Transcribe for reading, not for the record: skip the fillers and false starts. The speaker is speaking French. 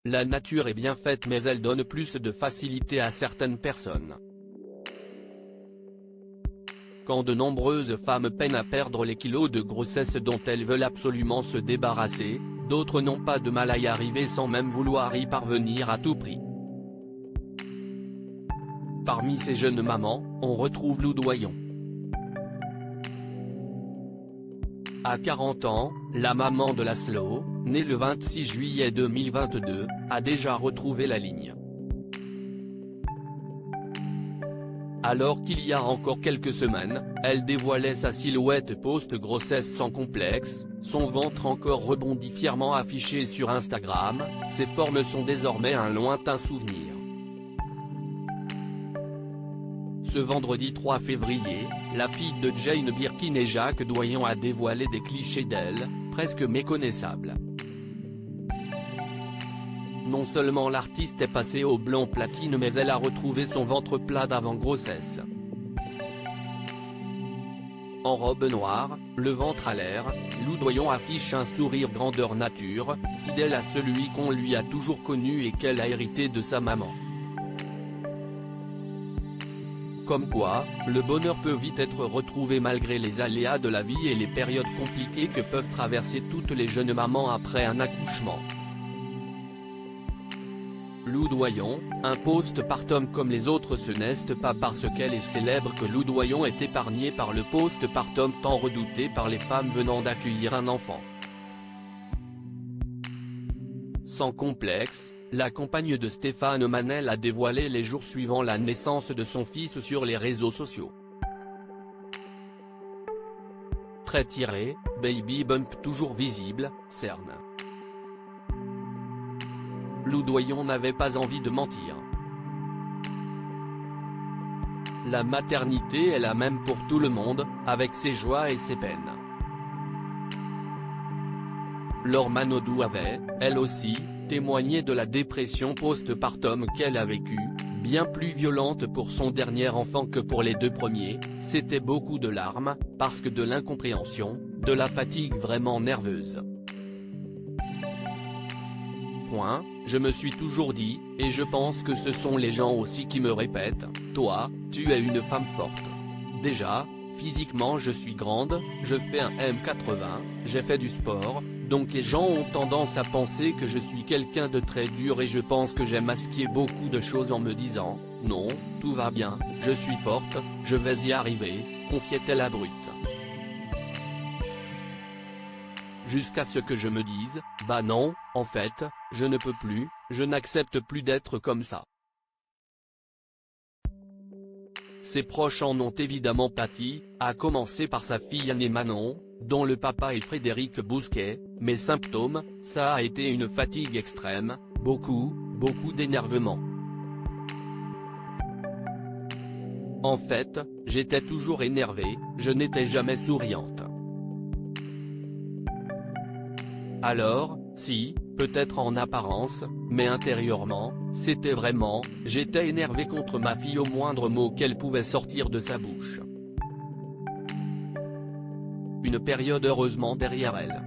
La nature est bien faite mais elle donne plus de facilité à certaines personnes. Quand de nombreuses femmes peinent à perdre les kilos de grossesse dont elles veulent absolument se débarrasser, d'autres n'ont pas de mal à y arriver sans même vouloir y parvenir à tout prix. Parmi ces jeunes mamans, on retrouve Lou Doyon. À 40 ans, la maman de Laszlo, née le 26 juillet 2022, a déjà retrouvé la ligne. Alors qu'il y a encore quelques semaines, elle dévoilait sa silhouette post-grossesse sans complexe, son ventre encore rebondi fièrement affiché sur Instagram, ses formes sont désormais un lointain souvenir. Ce vendredi 3 février, la fille de Jane Birkin et Jacques Doyon a dévoilé des clichés d'elle, presque méconnaissables. Non seulement l'artiste est passée au blanc platine mais elle a retrouvé son ventre plat d'avant-grossesse. En robe noire, le ventre à l'air, Lou Doyon affiche un sourire grandeur nature, fidèle à celui qu'on lui a toujours connu et qu'elle a hérité de sa maman. Comme quoi, le bonheur peut vite être retrouvé malgré les aléas de la vie et les périodes compliquées que peuvent traverser toutes les jeunes mamans après un accouchement. Lou Doyon, un post-partum comme les autres ce n'est pas parce qu'elle est célèbre que Lou Doyon est épargnée par le post-partum tant redouté par les femmes venant d'accueillir un enfant. Sans complexe, la compagne de Stéphane Manel a dévoilé les jours suivant la naissance de son fils sur les réseaux sociaux. Trait tiré, baby bump toujours visible, cerne. Lou Doyon n'avait pas envie de mentir. La maternité est la même pour tout le monde, avec ses joies et ses peines. Laure Manodou avait, elle aussi, témoigné de la dépression post-partum qu'elle a vécue, bien plus violente pour son dernier enfant que pour les deux premiers, c'était beaucoup de larmes, parce que de l'incompréhension, de la fatigue vraiment nerveuse. Je me suis toujours dit, et je pense que ce sont les gens aussi qui me répètent, toi, tu es une femme forte. Déjà, physiquement je suis grande, je fais un m80, j'ai fait du sport, donc les gens ont tendance à penser que je suis quelqu'un de très dur et je pense que j'ai masqué beaucoup de choses en me disant, non, tout va bien, je suis forte, je vais y arriver, confiait-elle à Brut. Jusqu'à ce que je me dise, bah non, en fait, je ne peux plus, je n'accepte plus d'être comme ça. Ses proches en ont évidemment pâti, à commencer par sa fille aînée Manon, dont le papa est Frédéric Bousquet, mais symptômes, ça a été une fatigue extrême, beaucoup d'énervement. En fait, j'étais toujours énervée, je n'étais jamais souriante. Alors, si, peut-être en apparence, mais intérieurement, c'était vraiment, j'étais énervé contre ma fille au moindre mot qu'elle pouvait sortir de sa bouche. Une période heureusement derrière elle.